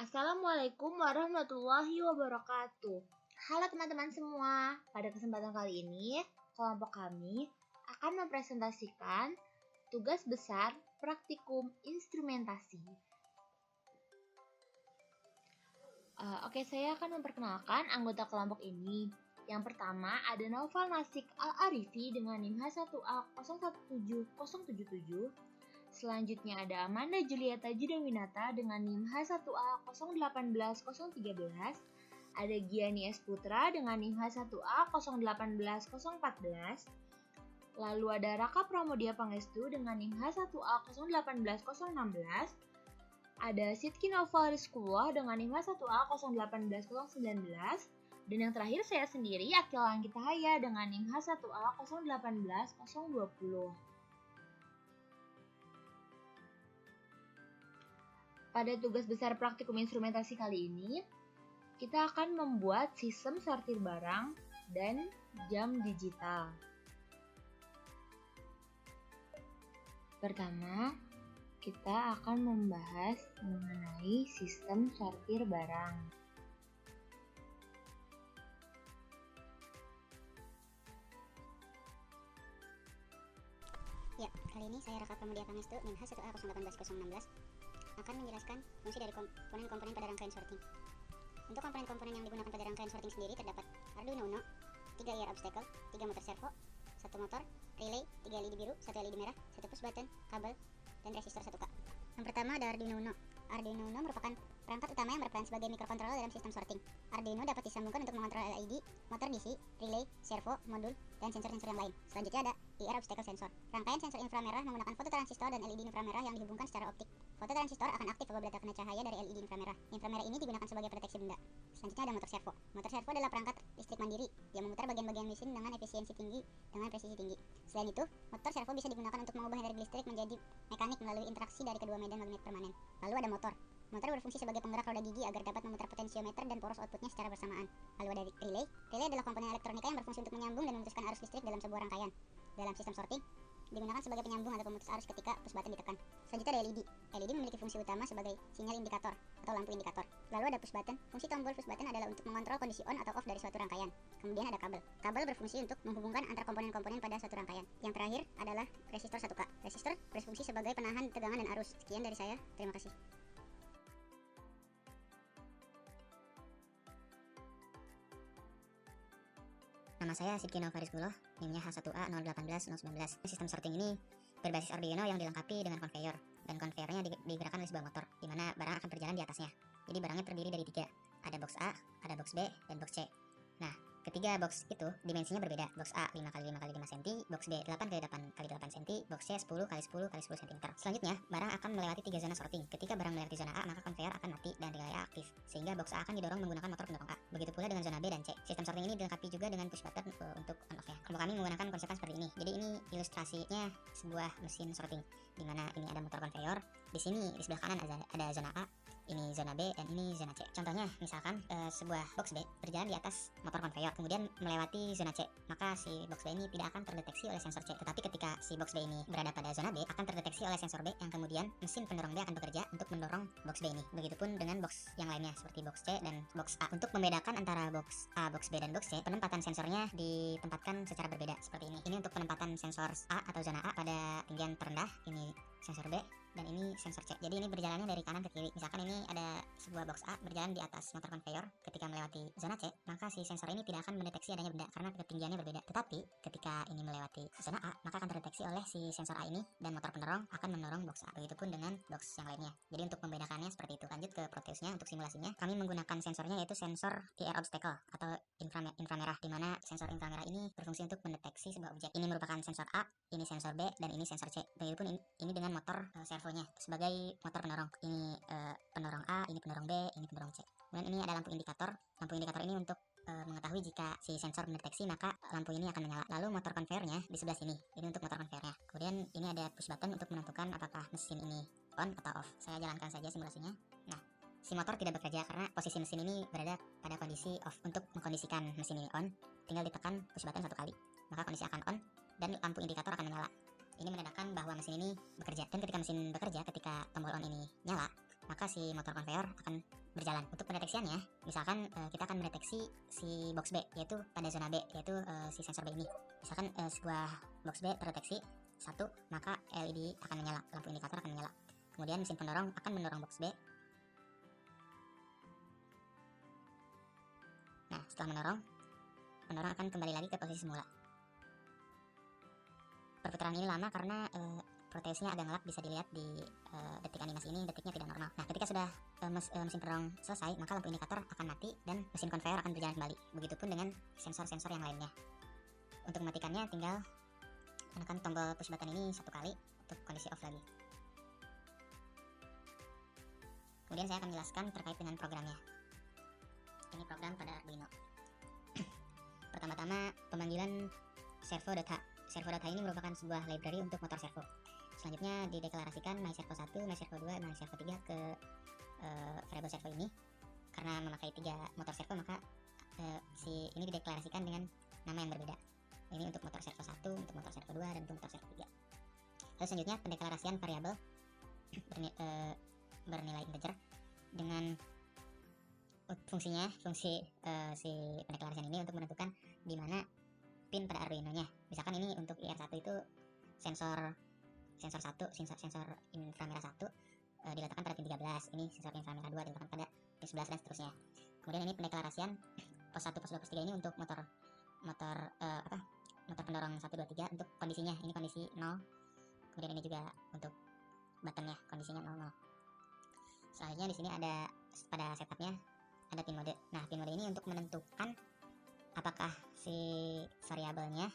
Assalamualaikum warahmatullahi wabarakatuh. Halo teman-teman semua, pada kesempatan kali ini kelompok kami akan mempresentasikan tugas besar praktikum instrumentasi. Oke, saya akan memperkenalkan anggota kelompok ini. Yang pertama ada Naufal Nasik Al-Arifi dengan NIM H1A01777. Selanjutnya ada Amanda Julieta Judawinata dengan NIM H1A0180013. Ada Giani S. Putra dengan NIM H1A0180014. Lalu ada Raka Pramodia Pangestu dengan NIM H1A0180016. Ada Sidki Naufal Rizkullah dengan NIM H1A0180019. Dan yang terakhir saya sendiri, Akil Langgita Haya dengan NIM H1A0180020. Pada tugas besar praktikum instrumentasi kali ini, kita akan membuat sistem sortir barang dan jam digital. Pertama, kita akan membahas mengenai sistem sortir barang. Ya, kali ini saya Raka Pramodia Pangestu NIM H1A0180016 akan menjelaskan fungsi dari komponen-komponen pada rangkaian sorting. Untuk komponen-komponen yang digunakan pada rangkaian sorting sendiri terdapat Arduino Uno, 3 IR obstacle, 3 motor servo, 1 motor, relay, 3 LED biru, 1 LED merah, 1 push button, kabel, dan resistor 1K. Yang pertama ada Arduino Uno. Arduino Uno merupakan perangkat utama yang berperan sebagai mikrokontroler dalam sistem sorting. Arduino dapat disambungkan untuk mengontrol LED, motor DC, relay, servo, modul, dan sensor-sensor yang lain. Selanjutnya ada IR obstacle sensor. Rangkaian sensor inframerah menggunakan fototransistor dan LED inframerah yang dihubungkan secara optik. Fototransistor akan aktif apabila terkena cahaya dari LED inframerah. Inframerah ini digunakan sebagai proteksi benda. Selanjutnya ada motor servo. Motor servo adalah perangkat listrik mandiri yang memutar bagian-bagian mesin dengan efisiensi tinggi dengan presisi tinggi. Selain itu, motor servo bisa digunakan untuk mengubah energi listrik menjadi mekanik melalui interaksi dari kedua medan magnet permanen. Lalu ada motor. Motor berfungsi sebagai penggerak roda gigi agar dapat memutar potensiometer dan poros outputnya secara bersamaan. Lalu ada relay. Relay adalah komponen elektronika yang berfungsi untuk menyambung dan memutuskan arus listrik dalam sebuah rangkaian. Dalam sistem sorting, digunakan sebagai penyambung atau pemutus arus ketika push button ditekan. Selanjutnya ada LED. LED memiliki fungsi utama sebagai sinyal indikator atau lampu indikator. Lalu ada push button. Fungsi tombol push button adalah untuk mengontrol kondisi on atau off dari suatu rangkaian. Kemudian ada kabel. Kabel berfungsi untuk menghubungkan antar komponen-komponen pada suatu rangkaian. Yang terakhir adalah resistor 1K. Resistor berfungsi sebagai penahan tegangan dan arus. Sekian dari saya. Terima kasih. Nama saya Sidki Naufal Rizkullah, NIM-nya H1A0180019. Sistem sorting ini berbasis Arduino yang dilengkapi dengan konveyor, dan konveyornya digerakkan oleh sebuah motor, di mana barang akan berjalan di atasnya. Jadi barangnya terdiri dari 3, ada box A, ada box B, dan box C. Nah, ketiga box itu dimensinya berbeda. Box A 5x5x5 cm, box B 8x8x8 cm, box C 10x10x10 cm. Selanjutnya, barang akan melewati 3 zona sorting. Ketika barang melewati zona A, maka konveyor akan mati dan relay A aktif, sehingga box A akan didorong menggunakan motor pendorong A. Begitu pula dengan zona B dan C. Sistem sorting ini dilengkapi juga dengan push button untuk on-off-nya. Kelompok kami menggunakan konsep seperti ini. Jadi ini ilustrasinya sebuah mesin sorting, di mana ini ada motor konveyor. Di sini di sebelah kanan ada zona A, ini zona B, dan ini zona C. Contohnya, misalkan sebuah box B berjalan di atas motor konveyor, kemudian melewati zona C, maka si box B ini tidak akan terdeteksi oleh sensor C. Tetapi ketika si box B ini berada pada zona B, akan terdeteksi oleh sensor B, yang kemudian mesin pendorong B akan bekerja untuk mendorong box B ini. Begitupun dengan box yang lainnya seperti box C dan box A. Untuk membedakan antara box A, box B, dan box C, penempatan sensornya ditempatkan secara berbeda seperti ini. Ini untuk penempatan sensor A atau zona A pada ketinggian terendah, ini sensor B, dan ini sensor C. Jadi ini berjalannya dari kanan ke kiri. Misalkan ini ada sebuah box A berjalan di atas motor konveyor, ketika melewati zona C, maka si sensor ini tidak akan mendeteksi adanya benda karena ketinggiannya berbeda. Tetapi ketika ini melewati zona A, maka akan terdeteksi oleh si sensor A ini, dan motor pendorong akan mendorong box A. Begitupun dengan box yang lainnya. Jadi untuk membedakannya seperti itu. Lanjut ke Proteusnya. Untuk simulasinya, kami menggunakan sensornya yaitu sensor IR obstacle atau inframerah, di mana sensor inframerah ini berfungsi untuk mendeteksi sebuah objek. Ini merupakan sensor A, ini sensor B, dan ini sensor C. Begitupun ini dengan motor servonya sebagai motor pendorong. Ini pendorong A, ini pendorong B, ini pendorong C. Kemudian ini ada lampu indikator. Lampu indikator ini untuk mengetahui jika si sensor mendeteksi, maka lampu ini akan menyala. Lalu motor konveyornya di sebelah sini. Ini untuk motor konveyornya. Kemudian ini ada push button untuk menentukan apakah mesin ini on atau off. Saya jalankan saja simulasinya. Nah, si motor tidak bekerja karena posisi mesin ini berada pada kondisi off. Untuk mengkondisikan mesin ini on, tinggal ditekan push button 1 kali, maka kondisi akan on dan lampu indikator akan menyala. Ini menandakan bahwa mesin ini bekerja. Dan ketika mesin bekerja, ketika tombol on ini nyala, maka si motor konveyor akan berjalan. Untuk pendeteksiannya, misalkan kita akan mendeteksi si box B, yaitu pada zona B, yaitu si sensor B ini. Misalkan sebuah box B terdeteksi 1, maka LED akan menyala, lampu indikator akan menyala. Kemudian mesin pendorong akan mendorong box B. Nah, setelah mendorong akan kembali lagi ke posisi semula. Perputaran ini lama karena proteusnya agak ngelap, bisa dilihat di detik animasi ini, detiknya tidak normal. Nah, ketika sudah mesin pendorong selesai, maka lampu indikator akan mati dan mesin konveyor akan berjalan kembali. Begitupun dengan sensor-sensor yang lainnya. Untuk mematikannya tinggal menekan tombol push button ini 1 kali untuk kondisi off lagi. Kemudian saya akan menjelaskan terkait dengan programnya. Ini program pada Arduino. Pertama-tama pemanggilan servo.h. Servo.h ini merupakan sebuah library untuk motor servo. Selanjutnya dideklarasikan myservo 1, myservo 2, myservo 3 ke variable servo ini. Karena memakai 3 motor servo, maka si ini dideklarasikan dengan nama yang berbeda. Ini untuk motor servo 1, untuk motor servo 2, dan untuk motor servo 3. Lalu selanjutnya pendeklarasian variabel bernilai integer dengan fungsi si pendeklarasian ini untuk menentukan di mana pin pada Arduino-nya. Misalkan ini untuk IR1 itu sensor inframerah 1 diletakkan pada pin 13. Ini sensor inframerah 2 diletakkan pada pin 11 dan seterusnya. Kemudian ini pendeklarasian pos 1, pos 2, pos 3 ini untuk motor pendorong 1, 2, 3 untuk kondisinya. Ini kondisi 0. Kemudian ini juga untuk buttonnya, kondisinya 0, 0. Selanjutnya di sini ada pada setupnya ada pin mode. Nah, pin mode ini untuk menentukan apakah si variabelnya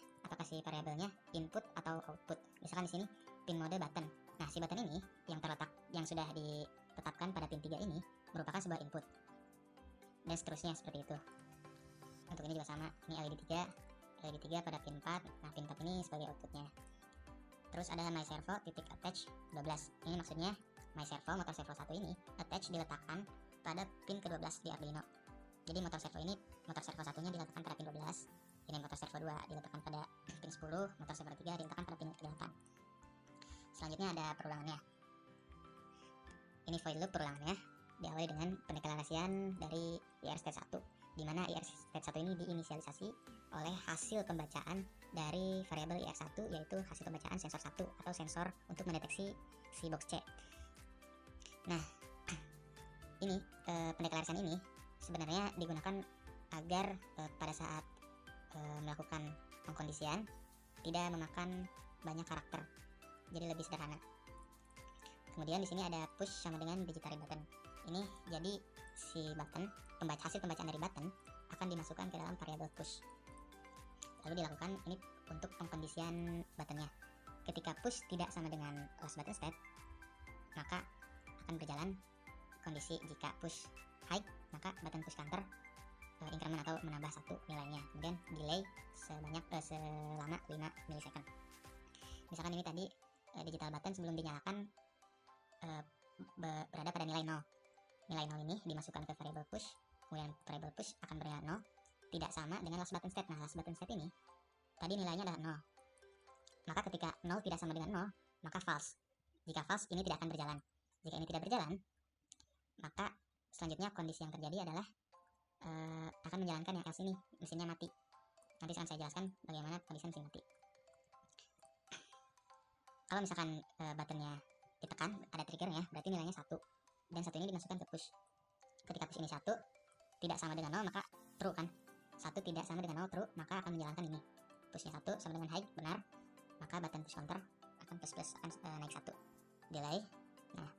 input atau output. Misalkan di sini pin mode button. Nah, si button ini yang sudah ditetapkan pada pin 3 ini merupakan sebuah input. Dan seterusnya seperti itu. Untuk ini juga sama. Ini LED 3 pada pin 4. Nah, pin 4 ini sebagai outputnya. Terus ada myservo attach 12. Ini maksudnya myservo motor servo 1 ini attach diletakkan pada pin ke-12 di Arduino. Jadi motor servo 1-nya diletakkan pada pin 12. Ini motor servo 2 diletakkan pada pin 10, motor servo 3 diletakkan pada pin 8. Selanjutnya ada perulangannya. Ini void loop perulangannya diawali dengan pendeklarasian dari IR state 1, di mana IR state 1 ini diinisialisasi oleh hasil pembacaan dari variabel IR1, yaitu hasil pembacaan sensor 1 atau sensor untuk mendeteksi si box C. Nah, ini pendeklarasian ini sebenarnya digunakan agar pada saat melakukan pengkondisian tidak memakan banyak karakter, jadi lebih sederhana. Kemudian di sini ada push sama dengan digitary button. Ini jadi si button, hasil pembacaan dari button akan dimasukkan ke dalam variabel push. Lalu dilakukan ini untuk pengkondisian buttonnya. Ketika push tidak sama dengan last button state, maka akan berjalan kondisi jika push high, maka button push counter increment atau menambah 1 nilainya. Kemudian delay selama 5 milisecond. Misalkan ini tadi digital button sebelum dinyalakan berada pada nilai 0. Nilai 0 ini dimasukkan ke variable push, kemudian variable push akan bernilai 0, tidak sama dengan last button state. Nah, last button state ini tadi nilainya adalah 0. Maka ketika 0 tidak sama dengan 0, maka false. Jika false, ini tidak akan berjalan. Jika ini tidak berjalan, maka selanjutnya kondisi yang terjadi adalah akan menjalankan yang else ini, mesinnya mati. Nanti akan saya jelaskan bagaimana kondisi mesin mati. Kalau misalkan buttonnya ditekan, ada triggernya, berarti nilainya 1. Dan 1 ini dimasukkan ke push. Ketika push ini 1 tidak sama dengan 0, maka true kan. 1 tidak sama dengan 0, true, maka akan menjalankan ini. Pushnya 1 sama dengan high, benar, maka button push counter akan plus akan naik 1. Delay. Nah,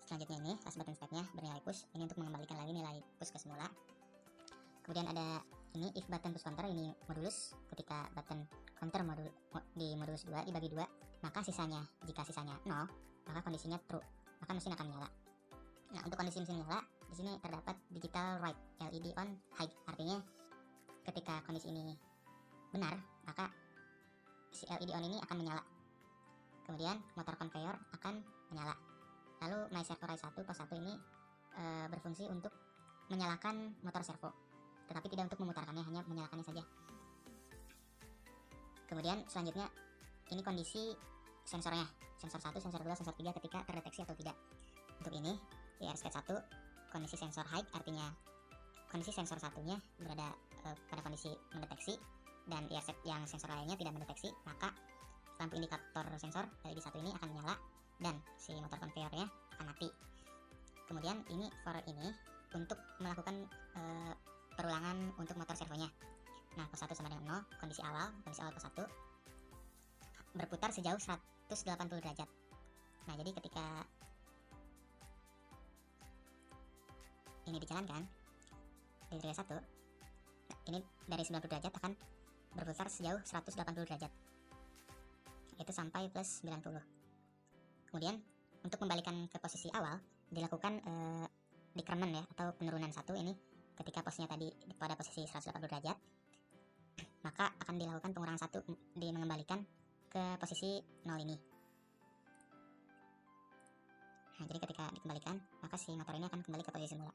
selanjutnya ini last button step-nya bernilai push. Ini untuk mengembalikan lagi nilai push ke semula. Kemudian ada ini if button push counter, ini modulus. Ketika button counter di modulus 2 dibagi 2, maka jika sisanya 0, maka kondisinya true, maka mesin akan menyala. Nah, untuk kondisi mesin nyala, di sini terdapat digital write LED on high. Artinya ketika kondisi ini benar, maka si LED on ini akan menyala. Kemudian motor conveyor akan menyala. Lalu myservo write 1 pos 1 ini berfungsi untuk menyalakan motor servo, tetapi tidak untuk memutarkannya, hanya menyalakannya saja. Kemudian selanjutnya ini kondisi sensornya, sensor 1, sensor 2, sensor 3 ketika terdeteksi atau tidak. Untuk ini IR state 1 kondisi sensor high, artinya kondisi sensor satunya berada pada kondisi mendeteksi dan yang sensor lainnya tidak mendeteksi, maka lampu indikator sensor dari satu ini akan menyala dan si motor conveyornya akan mati. Kemudian ini for ini untuk melakukan perulangan untuk motor servonya. Nah, pos 1 sama dengan 0, kondisi awal pos 1 berputar sejauh 180 derajat. Nah, jadi ketika ini dijalankan di trigger 1, nah, ini dari 90 derajat akan berputar sejauh 180 derajat, itu sampai plus 90. Kemudian untuk kembalikan ke posisi awal dilakukan decrement ya, atau penurunan 1 ini. Ketika posnya tadi pada posisi 180 derajat, maka akan dilakukan pengurangan 1 di mengembalikan ke posisi 0 ini. Nah, jadi ketika dikembalikan, maka si motor ini akan kembali ke posisi semula.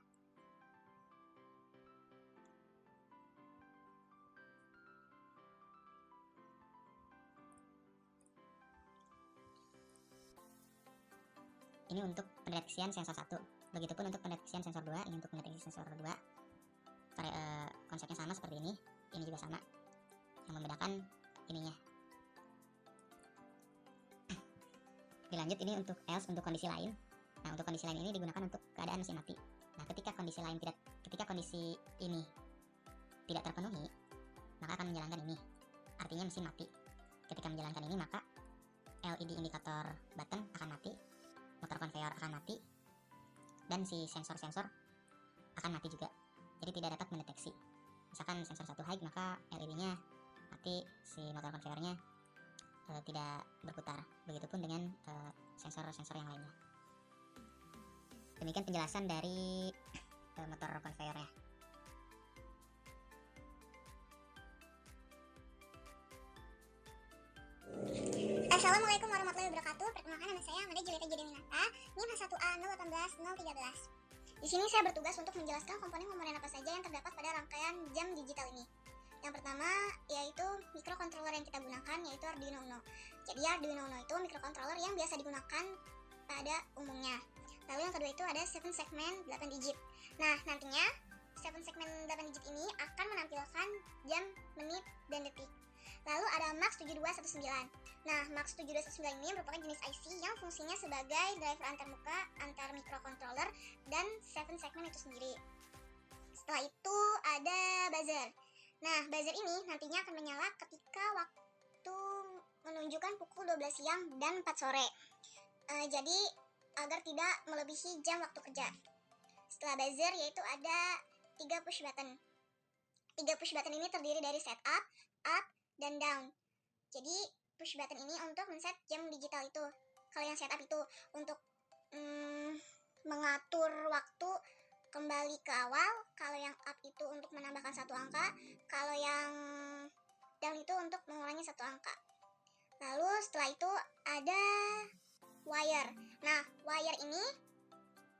Ini untuk pendeteksian sensor 1. Begitupun untuk pendeteksian sensor 2. Ini untuk mendeteksi sensor 2. Konsepnya sama seperti ini. Ini juga sama. Yang membedakan ininya. Dilanjut ini untuk else, untuk kondisi lain. Nah, untuk kondisi lain ini digunakan untuk keadaan mesin mati. Nah, ketika kondisi ini tidak terpenuhi, maka akan menjalankan ini. Artinya mesin mati. Ketika menjalankan ini, maka LED indikator button akan mati, motor conveyor akan mati, dan si sensor-sensor akan mati juga. Jadi tidak dapat mendeteksi. Misalkan sensor 1 high, maka LED-nya mati, si motor conveyornya tidak berputar. Begitupun dengan sensor-sensor yang lainnya. Demikian penjelasan dari motor conveyornya. Assalamualaikum warahmatullahi wabarakatuh. Perkenalkan, nama saya Amanda Julieta Judeminata, NIM H1A 018 013. Di sini saya bertugas untuk menjelaskan komponen-komponen apa saja yang terdapat pada rangkaian jam digital ini. Yang pertama yaitu microcontroller yang kita gunakan, yaitu Arduino Uno. Jadi Arduino Uno itu microcontroller yang biasa digunakan pada umumnya. Lalu yang kedua itu ada 7 segmen 8 digit. Nah, nantinya 7 segmen 8 digit ini akan menampilkan jam, menit, dan detik. Lalu ada MAX 7219. Nah, MAX 7219 ini merupakan jenis IC yang fungsinya sebagai driver antarmuka antar microcontroller dan 7 segmen itu sendiri. Setelah itu ada buzzer. Nah, buzzer ini nantinya akan menyala ketika waktu menunjukkan pukul 12 siang dan 4 sore. Jadi agar tidak melebihi jam waktu kerja. Setelah buzzer yaitu ada 3 push button. 3 push button ini terdiri dari setup, up, dan down. Jadi push button ini untuk men-set jam digital itu. Kalau yang setup itu untuk mengatur waktu kembali ke awal. Kalau yang up itu untuk menambahkan 1 angka. Kalau yang down itu untuk mengurangi 1 angka. Lalu setelah itu ada wire. Nah, wire ini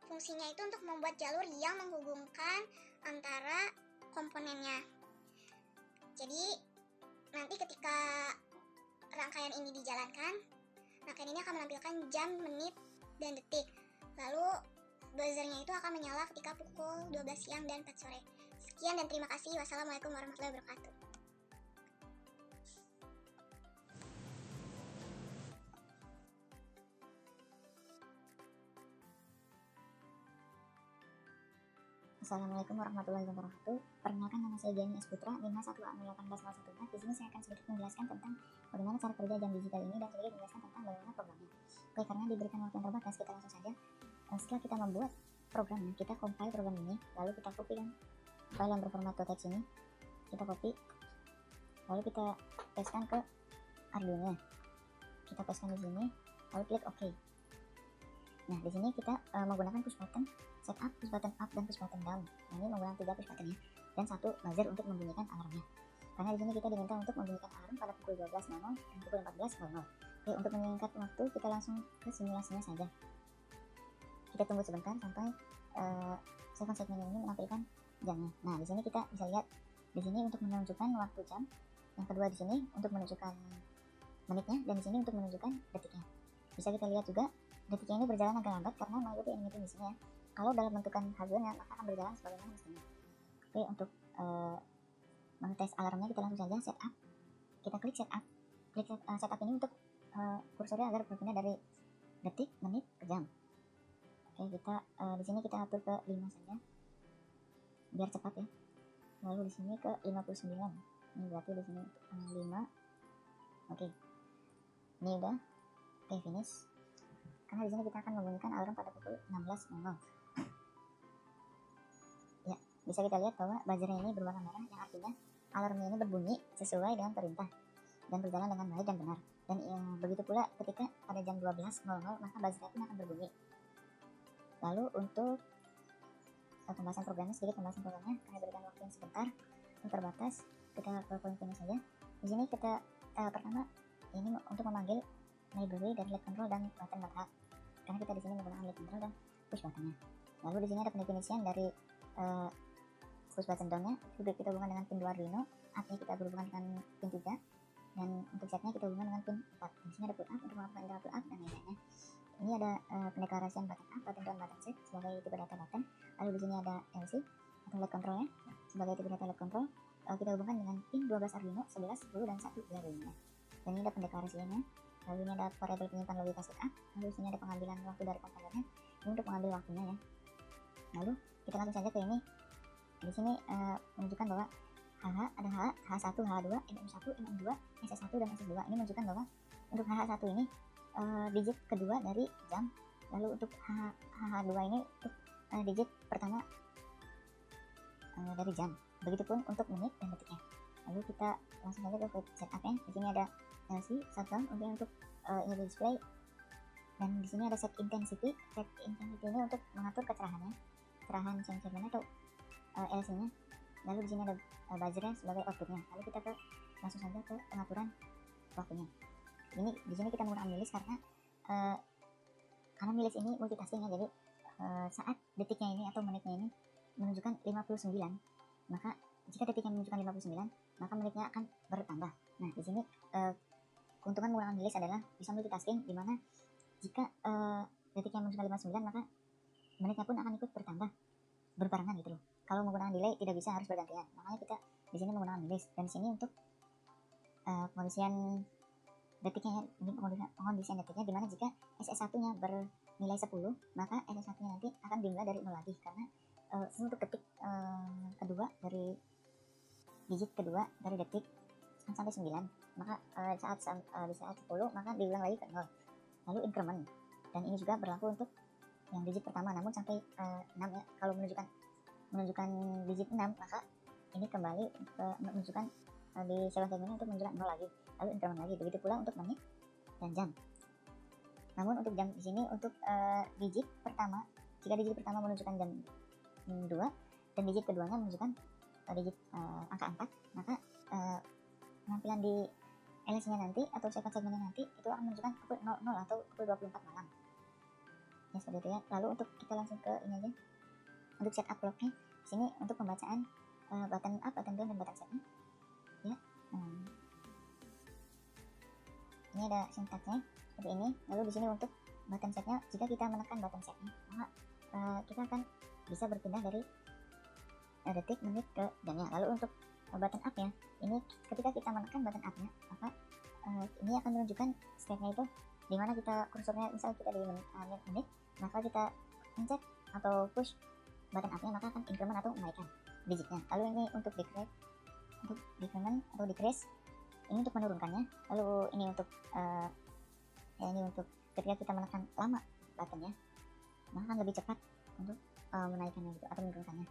fungsinya itu untuk membuat jalur yang menghubungkan antara komponennya. Jadi nanti ketika rangkaian ini dijalankan, rangkaian ini akan menampilkan jam, menit, dan detik. Lalu buzzernya itu akan menyala ketika pukul 12 siang dan 4 sore. Sekian dan terima kasih. Wassalamualaikum warahmatullahi wabarakatuh. Assalamualaikum warahmatullahi wabarakatuh. Perkenalkan, nama saya Giani S. Putra, NIM H1A018 Di sini saya akan sedikit menjelaskan tentang bagaimana cara kerja jam digital ini dan sedikit menjelaskan tentang bagaimana programnya. Oke, karena diberikan waktu yang terbatas, kita langsung saja. Setelah kita membuat programnya, kita compile program ini, lalu kita copy file yang berformat .txt ini, kita copy, lalu kita pastekan ke Arduino. Kita pastekan di sini, lalu klik OK. Nah, di sini kita menggunakan push button setup, push button up, dan push button down. Nah, ini menggunakan 3 push button ya, dan 1 buzzer untuk membunyikan alarmnya. Karena di sini kita diminta untuk membunyikan alarm pada pukul 12.00 dan pukul 14.00. Oke, untuk menyingkat waktu kita langsung ke simulasinya saja. Kita tunggu sebentar sampai 7 segmen ini menampilkan jamnya. Nah, di sini kita bisa lihat di sini untuk menunjukkan waktu jam, yang kedua di sini untuk menunjukkan menitnya, dan di sini untuk menunjukkan detiknya. Bisa kita lihat juga detiknya ini berjalan agak lambat karena mengikuti animating di sini ya. kalau dalam bentukan hasilnya maka akan berjalan sebagaimana mestinya. Oke, untuk mengetes alarmnya kita langsung saja setup. Kita klik setup. Klik setup ini untuk kursornya agar berpindah dari detik, menit ke jam. Oke, kita di sini kita atur ke 5 saja biar cepat ya. Lalu di sini ke 59. Ini berarti di sini 5. Oke. Ini udah. Oke, finish. Karena di sini kita akan membunyikan alarm pada pukul 16.00. Ya, bisa kita lihat bahwa buzzernya ini berwarna merah, yang artinya alarmnya ini berbunyi sesuai dengan perintah dan berjalan dengan baik dan benar. Dan begitu pula ketika pada jam 12.00 maka buzzernya pun akan berbunyi. Lalu untuk pembahasan programnya, sedikit pembahasan programnya, kami berikan waktu yang sebentar, yang terbatas. Kita ke poin-poinnya saja. Di sini kita pertama ini untuk memanggil library dari led control dan button berhak, karena kita di sini menggunakan led control dan push buttonnya. Lalu di sini ada pendefinisian dari push button down-nya, kita hubungkan dengan pin 2 Arduino, up-nya kita berhubungan dengan pin 3, dan untuk set-nya kita hubungkan dengan pin 4. Di sini ada pull up untuk melakukan interrupt pull up dan lain-lainnya. Ini ada pendeklarasian button up, button down, button set sebagai tipe data button. Lalu di sini ada LC atau led control-nya sebagai tipe data led control. Kita hubungkan dengan pin 12 Arduino, 11, 10, dan 1 di Arduino. Dan ini ada pendeklarasiannya. Lalu ini ada variabel penyimpan logika setup. Lalu di sini ada pengambilan waktu dari komponernya. Ini untuk mengambil waktunya ya. Lalu kita langsung saja ke ini. Di sini menunjukkan bahwa HH ada H1, H2, MM1, MM2, SS1 dan SS2. Ini menunjukkan bahwa untuk HH1 ini digit kedua dari jam. Lalu untuk HH2 ini untuk digit pertama dari jam. Begitupun untuk menit dan detiknya. Lalu kita langsung saja ke setup ya. Di sini ada LC shutdown untuk ini display, dan di sini ada set intensity. Set intensity ini untuk mengatur kecerahannya, kecerahan sensor atau LC-nya. Lalu di sini ada buzzernya sebagai outputnya. Lalu kita langsung saja ke pengaturan waktunya. Ini di sini kita menggunakan milis karena milis ini multitasking ya. Jadi saat detiknya ini atau menitnya ini menunjukkan 59, maka jika detiknya menunjukkan 59, maka menitnya akan bertambah. Nah, di sini keuntungan menggunakan milis adalah bisa multitasking, di mana jika detiknya menunjukkan 59, maka menitnya pun akan ikut bertambah berbarengan gitu loh. Kalau menggunakan delay tidak bisa, harus bergantian. Makanya kita di sini menggunakan milis. Dan di sini untuk pengondisian detiknya, ini pengondisian detiknya, dimana jika SS1-nya bernilai 10, maka SS1-nya nanti akan dimulai dari 0 lagi, karena untuk detik kedua dari digit kedua dari detik sampai 9, maka di saat 10 maka diulang lagi ke 0, lalu increment. Dan ini juga berlaku untuk yang digit pertama, namun sampai 6 ya. Kalau menunjukkan digit 6, maka ini kembali ke menunjukkan di 7 ini untuk menunjukkan 0 lagi, lalu increment lagi. Begitu pula untuk menit dan jam. Namun untuk jam di sini untuk digit pertama, jika digit pertama menunjukkan jam 2 dan digit keduanya menunjukkan digit angka 4, maka penampilan di LS-nya nanti atau segmennya nanti itu akan menunjukkan pukul 00 atau pukul 24 malam. Ya, seperti itu ya. Lalu untuk kita langsung ke ini aja. Untuk setup clock-nya, sini untuk pembacaan button up, button down, dan button set-nya. Ya. Ini ada sintaksnya seperti ini. Lalu di sini untuk button set-nya, jika kita menekan button set-nya, maka kita akan bisa berpindah dari detik, menit ke jamnya. Lalu untuk button up ya, ini ketika kita menekan button up-nya, maka ini akan menunjukkan step-nya itu dimana kita kursornya, misal kita di menit, maka kita pencet atau push button up-nya, maka akan increment atau menaikkan digitnya. Lalu ini untuk decrement atau decrease, ini untuk menurunkannya. Lalu ini untuk ini untuk ketika kita menekan lama buttonnya, maka akan lebih cepat untuk menaikkannya gitu atau menurunkannya.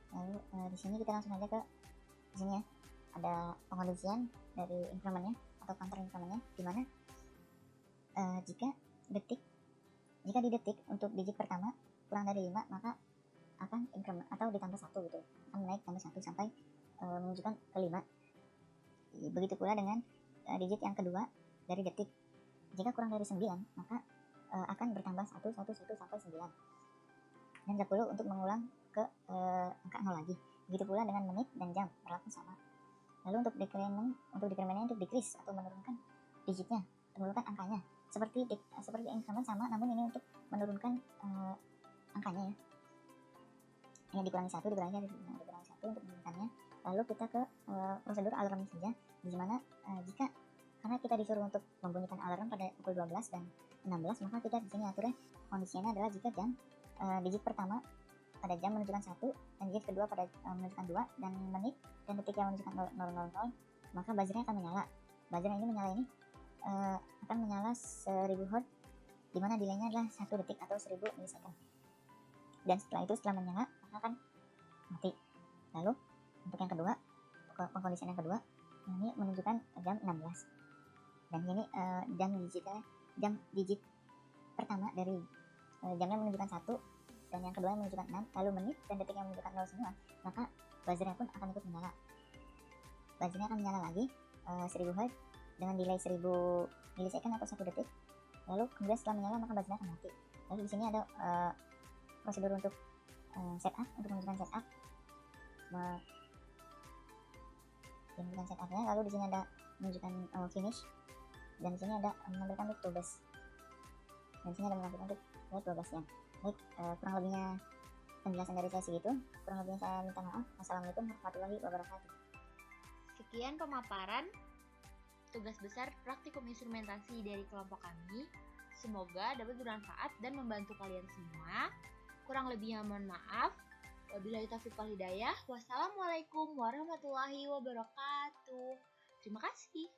Lalu di sini kita langsung aja ke di sini ya, ada pengondisian dari incrementnya atau counter incrementnya, dimana jika di detik untuk digit pertama kurang dari 5, maka akan increment atau ditambah 1 gitu, akan naik tambah 1 sampai menunjukkan ke 5. Begitu pula dengan digit yang kedua dari detik, jika kurang dari 9, maka akan bertambah 1 sampai 9, dan 10 untuk mengulang ke angka 0 lagi. Begitu pula dengan menit dan jam, berlaku sama. Lalu untuk decrementnya untuk decrease atau menurunkan digitnya, menurunkan angkanya, seperti increment sama, namun ini untuk menurunkan angkanya ya. Ini dikurangi 1 untuk menyebutkannya. Lalu kita ke prosedur alarmnya saja, di mana jika karena kita disuruh untuk membunyikan alarm pada pukul 12 dan 16, maka kita di sini aturnya kondisinya adalah jika jam digit pertama pada jam menunjukkan 1 dan digit kedua pada menunjukkan 2 dan menit dan detik yang menunjukkan 000, maka buzzernya akan menyala. Buzzer ini menyala ini akan menyala 1000 Hz, di mana delaynya adalah 1 detik atau 1000 milisecond. Dan setelah menyala maka akan mati. Lalu untuk yang kedua, pengkondisian yang kedua, ini menunjukkan jam 16. Dan ini jam digit pertama dari jamnya menunjukkan 1 dan yang kedua menunjukkan 6, lalu menit dan detik yang menunjukkan 0 semua, maka buzzernya pun akan ikut menyala. Buzzernya akan menyala lagi 1000 Hz dengan delay 1000 milisecond atau 1 detik. Lalu kemudian setelah menyala maka buzzernya akan mati. Lalu di sini ada prosedur untuk setup, untuk menunjukkan setup. Menunjukkan setupnya, lalu di sini ada menunjukkan finish, dan di sini ada menampilkan untuk tugas, dan di sini ada menampilkan untuk tugasnya. Baik, kurang lebihnya penjelasan dari saya segitu. Kurang lebihnya saya minta maaf. Wassalamualaikum warahmatullahi wabarakatuh. Sekian pemaparan tugas besar praktikum instrumentasi dari kelompok kami. Semoga dapat bermanfaat dan membantu kalian semua. Kurang lebihnya mohon maaf. Wabillahi taufiq wal hidayah. Wassalamualaikum warahmatullahi wabarakatuh. Terima kasih.